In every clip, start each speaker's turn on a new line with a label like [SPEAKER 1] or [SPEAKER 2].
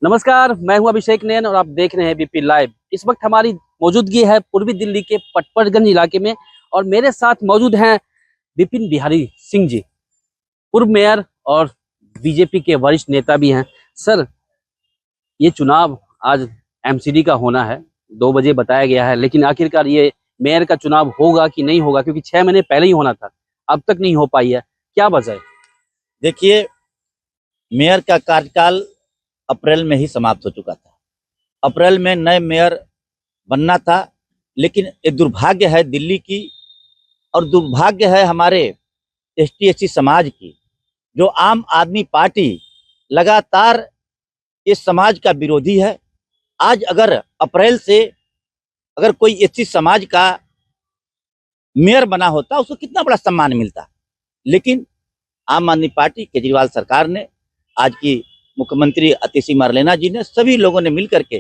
[SPEAKER 1] नमस्कार, मैं हूं अभिषेक नैन और आप देख रहे हैं बीपी लाइव। इस वक्त हमारी मौजूदगी है पूर्वी दिल्ली के पटपर्गंज इलाके में और मेरे साथ मौजूद हैं विपिन बिहारी सिंह जी, पूर्व मेयर और बीजेपी के वरिष्ठ नेता भी हैं। सर, ये चुनाव आज एमसीडी का होना है, 2 बजे बताया गया है, लेकिन आखिरकार ये मेयर का चुनाव होगा कि नहीं होगा, क्योंकि 6 महीने पहले ही होना था, अब तक नहीं हो पाई है, क्या वजह है?
[SPEAKER 2] देखिए, मेयर का कार्यकाल अप्रैल में ही समाप्त हो चुका था। अप्रैल में नए मेयर बनना था, लेकिन ये दुर्भाग्य है दिल्ली की और दुर्भाग्य है हमारे एसटी एससी समाज की, जो आम आदमी पार्टी लगातार इस समाज का विरोधी है। आज अगर अप्रैल से अगर कोई एससी समाज का मेयर बना होता, उसको कितना बड़ा सम्मान मिलता, लेकिन आम आदमी पार्टी, केजरीवाल सरकार ने, आज की मुख्यमंत्री अतिशी मार्लेना जी ने, सभी लोगों ने मिलकर के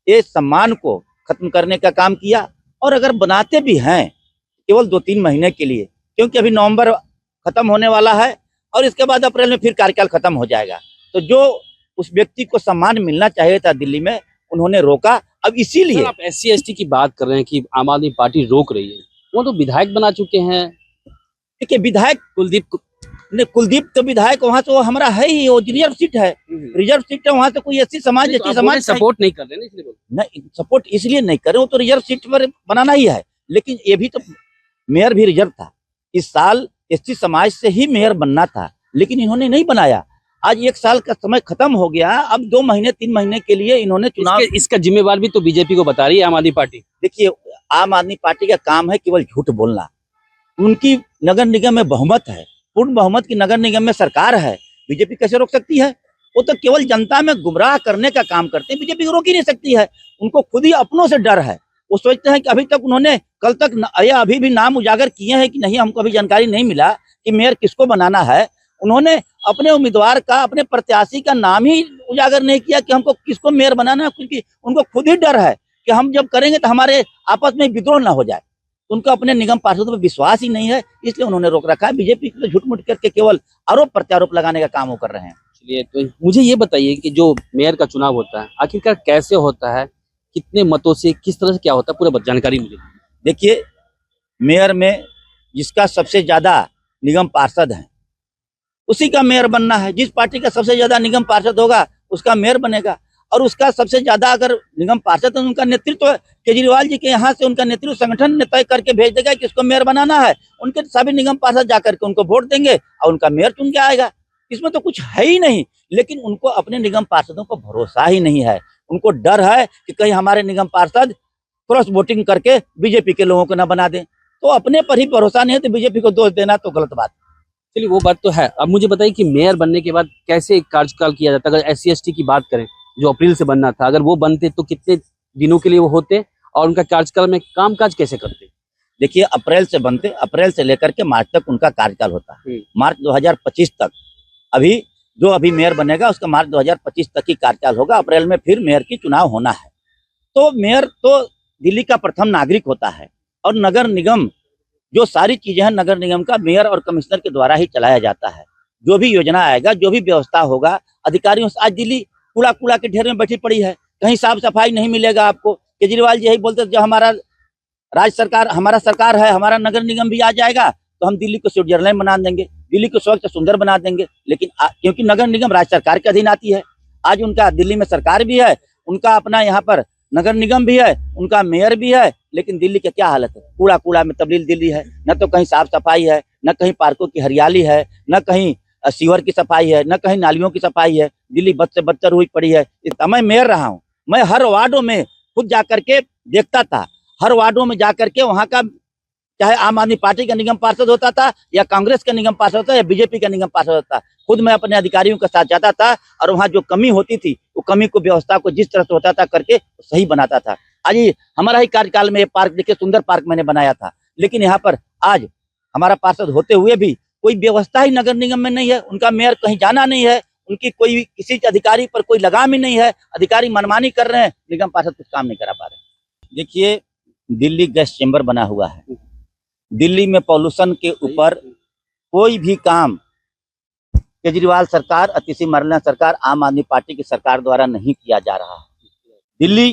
[SPEAKER 2] ये सम्मान को खत्म करने का काम किया। और अगर बनाते भी हैं केवल 2-3 महीने के लिए, क्योंकि अभी नवंबर खत्म होने वाला है और इसके बाद अप्रैल में फिर कार्यकाल खत्म हो जाएगा, तो जो उस व्यक्ति को सम्मान मिलना चाहिए था दिल्ली में, उन्होंने रोका। अब इसीलिए
[SPEAKER 1] आप एससी एसटी की बात कर रहे हैं कि आम आदमी पार्टी रोक रही है, वो तो विधायक बना चुके हैं।
[SPEAKER 2] देखिए, विधायक कुलदीप तो विधायक वहां से वो हमारा है ही, वो रिजर्व सीट है, रिजर्व सीट है, वहां से कोई एससी समाज एसटी समाज
[SPEAKER 1] सपोर्ट नहीं कर रहे ना, इसलिए
[SPEAKER 2] नहीं, सपोर्ट इसलिए नहीं करे, वो तो रिजर्व सीट पर बनाना ही है। लेकिन ये भी तो मेयर भी रिजर्व था, इस साल एसटी समाज से ही मेयर बनना था, लेकिन इन्होंने नहीं बनाया। आज 1 साल का समय खत्म हो गया, अब 2 महीने 3 महीने के लिए इन्होंने चुनाव,
[SPEAKER 1] इसका जिम्मेवार भी तो बीजेपी को बता रही है आम आदमी पार्टी।
[SPEAKER 2] देखिए, आम आदमी पार्टी का काम है केवल झूठ बोलना। उनकी नगर निगम में बहुमत है, पूर्ण बहुमत की नगर निगम में सरकार है, बीजेपी कैसे रोक सकती है? वो तो केवल जनता में गुमराह करने का काम करते हैं, बीजेपी को रोक ही नहीं सकती है। उनको खुद ही अपनों से डर है। वो सोचते हैं कि अभी तक उन्होंने कल तक या अभी भी नाम उजागर किए हैं कि नहीं, हमको अभी जानकारी नहीं मिला कि मेयर किसको बनाना है। उन्होंने अपने उम्मीदवार का, अपने प्रत्याशी का नाम ही उजागर नहीं किया कि हमको किसको मेयर बनाना है, क्योंकि उनको खुद ही डर है कि हम जब करेंगे तो हमारे आपस में विद्रोह ना हो जाए। उनको अपने निगम पार्षदों पर विश्वास ही नहीं है, इसलिए उन्होंने रोक रखा है। बीजेपी तो झूठ मूठ करके केवल आरोप प्रत्यारोप लगाने का काम वो कर रहे हैं।
[SPEAKER 1] चलिए, तो मुझे ये बताइए कि जो मेयर का चुनाव होता है आखिरकार कैसे होता है, कितने मतों से, किस तरह से क्या होता है, पूरा जानकारी मुझे।
[SPEAKER 2] देखिए, मेयर में जिसका सबसे ज्यादा निगम पार्षद है उसी का मेयर बनना है। जिस पार्टी का सबसे ज्यादा निगम पार्षद होगा उसका मेयर बनेगा, और उसका सबसे ज्यादा अगर निगम पार्षद है, उनका नेतृत्व केजरीवाल जी के यहाँ से उनका नेतृत्व संगठन ने तय करके भेज देगा कि इसको मेयर बनाना है। उनके सभी निगम पार्षद जाकर के उनको वोट देंगे और उनका मेयर चुन के आएगा। इसमें तो कुछ है ही नहीं, लेकिन उनको अपने निगम पार्षदों को भरोसा ही नहीं है। उनको डर है कि कहीं हमारे निगम पार्षद क्रॉस वोटिंग करके बीजेपी के लोगों को न बना दें। तो अपने पर ही भरोसा नहीं है, तो बीजेपी को दोष देना तो गलत बात।
[SPEAKER 1] चलिए, वो बात तो है। अब मुझे बताइए कि मेयर बनने के बाद कैसे कार्यकाल किया जाता है। अगर एससी एसटी की बात करें, जो अप्रैल से बनना था, अगर वो बनते तो कितने दिनों के लिए वो होते और उनका कार्यकाल में कामकाज कैसे करते?
[SPEAKER 2] देखिए, अप्रैल से बनते, अप्रैल से लेकर के मार्च तक उनका कार्यकाल होता है। मार्च 2025 तक, अभी मेयर बनेगा उसका मार्च 2025 तक ही कार्यकाल होगा। अप्रैल में फिर मेयर की चुनाव होना है। तो मेयर तो दिल्ली का प्रथम नागरिक होता है, और नगर निगम जो सारी चीजें हैं, नगर निगम का मेयर और कमिश्नर के द्वारा ही चलाया जाता है। जो भी योजना आएगा, जो भी व्यवस्था होगा, अधिकारियों से, आज दिल्ली कूड़ा कूड़ा के ढेर में बैठी पड़ी है, कहीं साफ सफाई नहीं मिलेगा आपको। केजरीवाल जी यही बोलते जो हमारा राज्य सरकार, हमारा सरकार है, हमारा नगर निगम भी आ जाएगा तो हम दिल्ली को स्विट्जरलैंड बना देंगे, दिल्ली को स्वच्छ सुंदर बना देंगे। लेकिन क्योंकि नगर निगम राज्य सरकार के अधीन आती है, आज उनका दिल्ली में सरकार भी है, उनका अपना यहाँ पर नगर निगम भी है, उनका मेयर भी है, लेकिन दिल्ली की क्या हालत है? कूड़ा कूड़ा में तब्दील दिल्ली है। न तो कहीं साफ सफाई है, न कहीं पार्कों की हरियाली है, न कहीं सीवर की सफाई है, न कहीं नालियों की सफाई है। दिल्ली बद से बदतर हुई पड़ी है। मैं मेयर रहा हूँ, मैं हर वार्डों में खुद जाकर के देखता था। हर वार्डों में जाकर के वहाँ का, चाहे आम आदमी पार्टी का निगम पार्षद होता था या कांग्रेस का निगम पार्षद होता या बीजेपी का निगम पार्षद होता, खुद मैं अपने अधिकारियों के साथ जाता था और वहाँ जो कमी होती थी वो कमी को, व्यवस्था को जिस तरह से होता था करके सही बनाता था। आज हमारा ही कार्यकाल में ये पार्क, देखिए सुंदर पार्क मैंने बनाया था, लेकिन यहाँ पर आज हमारा पार्षद होते हुए भी कोई व्यवस्था ही नगर निगम में नहीं है। उनका मेयर कहीं जाना नहीं है, उनकी कोई किसी अधिकारी पर कोई लगाम ही नहीं है, अधिकारी मनमानी कर रहे हैं, निगम पार्षद कुछ काम नहीं करा पा रहे। देखिए, दिल्ली गैस चेम्बर बना हुआ है, दिल्ली में पॉल्यूशन के ऊपर कोई भी काम केजरीवाल सरकार, अतिशी मरना सरकार, आम आदमी पार्टी की सरकार द्वारा नहीं किया जा रहा है। दिल्ली,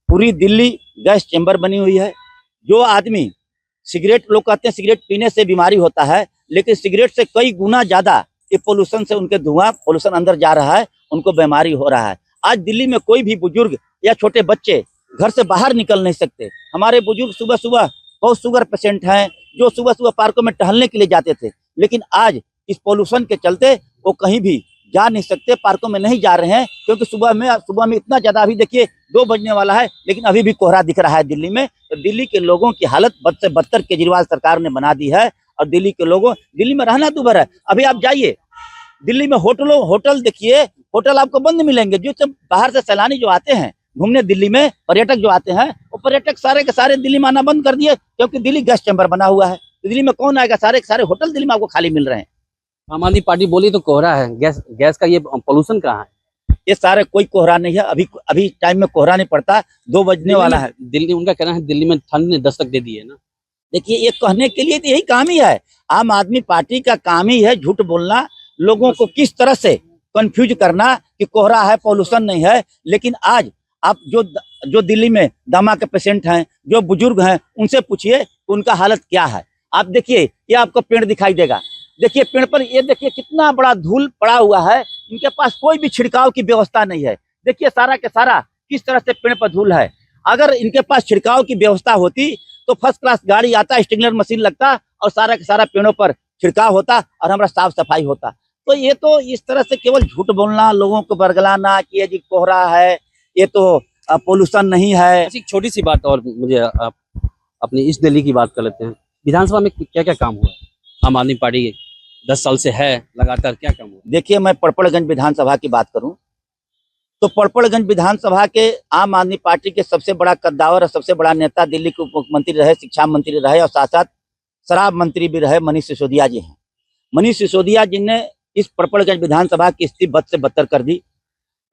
[SPEAKER 2] पूरी दिल्ली गैस चेंबर बनी हुई है। जो आदमी सिगरेट, लोग कहते हैं सिगरेट पीने से बीमारी होता है, लेकिन सिगरेट से कई गुना ज्यादा ये पोल्यूशन से, उनके धुआं पोल्यूशन अंदर जा रहा है, उनको बीमारी हो रहा है। आज दिल्ली में कोई भी बुजुर्ग या छोटे बच्चे घर से बाहर निकल नहीं सकते। हमारे बुजुर्ग सुबह सुबह, बहुत शुगर पेशेंट हैं जो सुबह सुबह पार्कों में टहलने के लिए जाते थे, लेकिन आज इस पोल्यूशन के चलते वो कहीं भी जा नहीं सकते, पार्कों में नहीं जा रहे हैं, क्योंकि सुबह में इतना ज्यादा, अभी देखिए 2 बजने वाला है लेकिन अभी भी कोहरा दिख रहा है दिल्ली में। तो दिल्ली के लोगों की हालत बद से बदतर केजरीवाल सरकार ने बना दी है। और दिल्ली के लोगों, दिल्ली में रहना दूभर है। अभी आप जाइए दिल्ली में, होटल देखिए, होटल आपको बंद मिलेंगे। जो सब बाहर से सैलानी जो आते हैं घूमने दिल्ली में, पर्यटक जो आते हैं, वो पर्यटक सारे के सारे दिल्ली में आना बंद कर दिए, क्योंकि दिल्ली गैस चैम्बर बना हुआ है। दिल्ली में कौन आएगा? सारे के सारे होटल दिल्ली में आपको खाली मिल रहे हैं।
[SPEAKER 1] आम आदमी पार्टी बोली तो कोहरा है, गैस का ये पोल्यूशन कहाँ है?
[SPEAKER 2] ये सारे कोई कोहरा नहीं है। अभी टाइम में कोहरा नहीं पड़ता, 2 बजने वाला है।
[SPEAKER 1] दिल्ली, उनका कहना है दिल्ली में ठंड ने दस्तक दे दी है ना।
[SPEAKER 2] देखिए, ये कहने के लिए तो यही काम ही है। आम आदमी पार्टी का काम ही है झूठ बोलना, लोगों को किस तरह से कंफ्यूज करना कि कोहरा है, पोल्यूशन नहीं है। लेकिन आज आप जो दिल्ली में दमा के पेशेंट हैं, जो बुजुर्ग हैं, उनसे पूछिए उनका हालत क्या है। आप देखिए, ये आपको पेड़ दिखाई देगा, देखिए पेड़ पर ये देखिए कितना बड़ा धूल पड़ा हुआ है। इनके पास कोई भी छिड़काव की व्यवस्था नहीं है। देखिए सारा के सारा किस तरह से पेड़ पर धूल है। अगर इनके पास छिड़काव की व्यवस्था होती तो फर्स्ट क्लास गाड़ी आता, स्टिंगलर मशीन लगता और सारा के सारा पेड़ों पर छिड़काव होता और हमारा साफ सफाई होता। तो ये तो इस तरह से केवल झूठ बोलना, लोगों को बरगलाना कि ये जी कोहरा है, ये तो पोल्यूशन नहीं है।
[SPEAKER 1] एक छोटी सी बात और, मुझे आप अपनी इस दिल्ली की बात कर लेते हैं। विधानसभा में क्या क्या काम हुआ आम आदमी पार्टी के 10 साल से है लगातार, क्या काम हुआ?
[SPEAKER 2] देखिए, मैं पड़पड़गंज विधानसभा की बात करूं तो पड़पड़गंज विधानसभा के आम आदमी पार्टी के सबसे बड़ा कद्दावर और सबसे बड़ा नेता दिल्ली के उप मुख्यमंत्री रहे, शिक्षा मंत्री रहे और साथ साथ शराब मंत्री भी रहे, मनीष सिसोदिया जी हैं। मनीष सिसोदिया जी ने इस पड़पड़गंज विधानसभा की स्थिति बद से बदतर कर दी।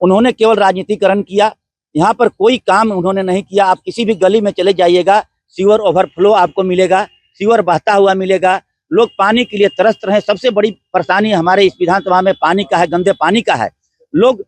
[SPEAKER 2] उन्होंने केवल राजनीतिकरण किया, यहाँ पर कोई काम उन्होंने नहीं किया। आप किसी भी गली में चले जाइएगा, सीवर ओवरफ्लो आपको मिलेगा, सीवर बहता हुआ मिलेगा, लोग पानी के लिए तरस रहे हैं। सबसे बड़ी परेशानी हमारे इस विधानसभा में पानी का है, गंदे पानी का है। लोग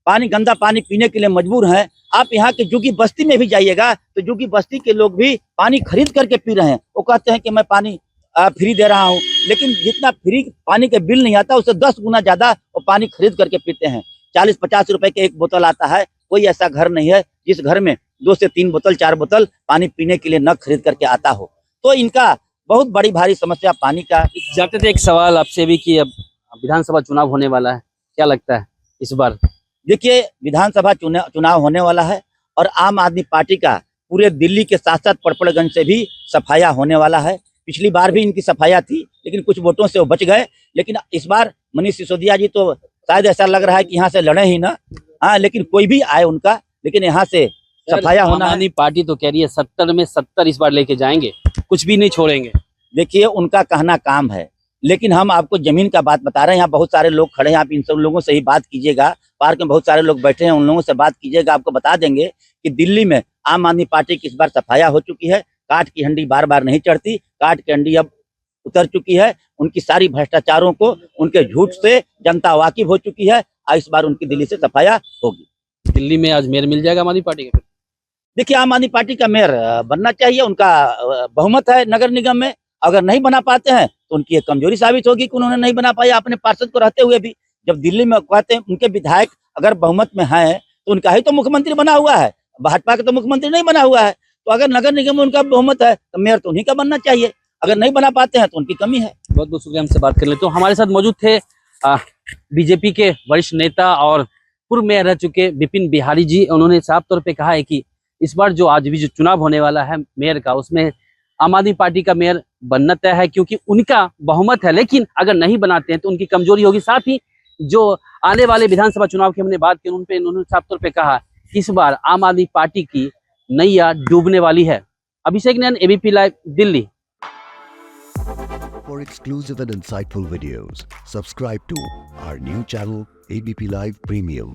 [SPEAKER 2] गंदा पानी पीने के लिए मजबूर हैं। आप यहाँ के जुगी बस्ती में भी जाइएगा तो जुगी बस्ती के लोग भी पानी खरीद करके पी रहे हैं। वो कहते हैं कि मैं पानी फ्री दे रहा हूँ, लेकिन जितना फ्री पानी के बिल नहीं आता उससे 10 गुना ज्यादा वो पानी खरीद करके पीते हैं। 40-50 रुपए के एक बोतल आता है। कोई ऐसा घर नहीं है जिस घर में 2 से 3 बोतल 4 बोतल पानी पीने के लिए न खरीद करके आता हो। तो इनका बहुत बड़ी भारी समस्या पानी का।
[SPEAKER 1] जाते थे एक सवाल आपसे भी कि अब विधानसभा चुनाव होने वाला है, क्या लगता है इस बार?
[SPEAKER 2] देखिए, विधानसभा चुनाव होने वाला है और आम आदमी पार्टी का पूरे दिल्ली के साथ साथ पड़पड़गंज से भी सफाया होने वाला है। पिछली बार भी इनकी सफाया थी, लेकिन कुछ वोटों से वो बच गए। लेकिन इस बार मनीष सिसोदिया जी तो शायद ऐसा लग रहा है कि यहाँ से लड़े ही ना। हाँ, लेकिन कोई भी आए उनका, लेकिन यहाँ से सफाया होना है।
[SPEAKER 1] पार्टी तो कह रही है 70 में 70 इस बार लेके जाएंगे, कुछ भी नहीं छोड़ेंगे।
[SPEAKER 2] देखिए, उनका कहना काम है, लेकिन हम आपको जमीन का बात बता रहे हैं। यहाँ बहुत सारे लोग खड़े हैं, आप इन सब लोगों से ही बात कीजिएगा। पार्क में बहुत सारे लोग बैठे हैं, उन लोगों से बात कीजिएगा, आपको बता देंगे कि दिल्ली में आम आदमी पार्टी की इस बार सफाया हो चुकी है। काट की हंडी बार बार नहीं चढ़ती, काट की हंडी अब उतर चुकी है। उनकी सारी भ्रष्टाचारों को, उनके झूठ से जनता वाकिफ हो चुकी है और इस बार उनकी दिल्ली से सफाया होगी।
[SPEAKER 1] दिल्ली में आज मेयर मिल जाएगा आम आदमी पार्टी का?
[SPEAKER 2] देखिए, आम आदमी पार्टी का मेयर बनना चाहिए, उनका बहुमत है नगर निगम में। अगर नहीं बना पाते हैं तो उनकी एक कमजोरी साबित होगी कि उन्होंने नहीं बना पाया अपने पार्षद को रहते हुए भी। जब दिल्ली में कहते हैं उनके विधायक अगर बहुमत में हैं तो उनका ही तो मुख्यमंत्री बना हुआ है, भाजपा का तो मुख्यमंत्री नहीं बना हुआ है। तो अगर नगर निगम में उनका बहुमत है तो मेयर तो उन्हीं का बनना चाहिए। अगर नहीं बना पाते हैं तो उनकी कमी है।
[SPEAKER 1] बहुत बहुत शुक्रिया, हमसे बात कर ले। तो हमारे साथ मौजूद थे बीजेपी के वरिष्ठ नेता और पूर्व मेयर रह चुके विपिन बिहारी जी। उन्होंने साफ तौर पे कहा है कि इस बार जो आज भी जो चुनाव होने वाला है मेयर का, उसमें आम आदमी पार्टी का मेयर बनना तय है, क्योंकि उनका बहुमत है। लेकिन अगर नहीं बनाते हैं तो उनकी कमजोरी होगी। साथ ही जो आने वाले विधानसभा चुनाव की हमने बात की, उन पे उन्होंने साफ तौर पे कहा कि इस बार आम आदमी पार्टी की नैया डूबने वाली है। Abhishek Nain, ABP live, Delhi.
[SPEAKER 3] For exclusive and insightful videos, subscribe to our new channel ABP Live Premium.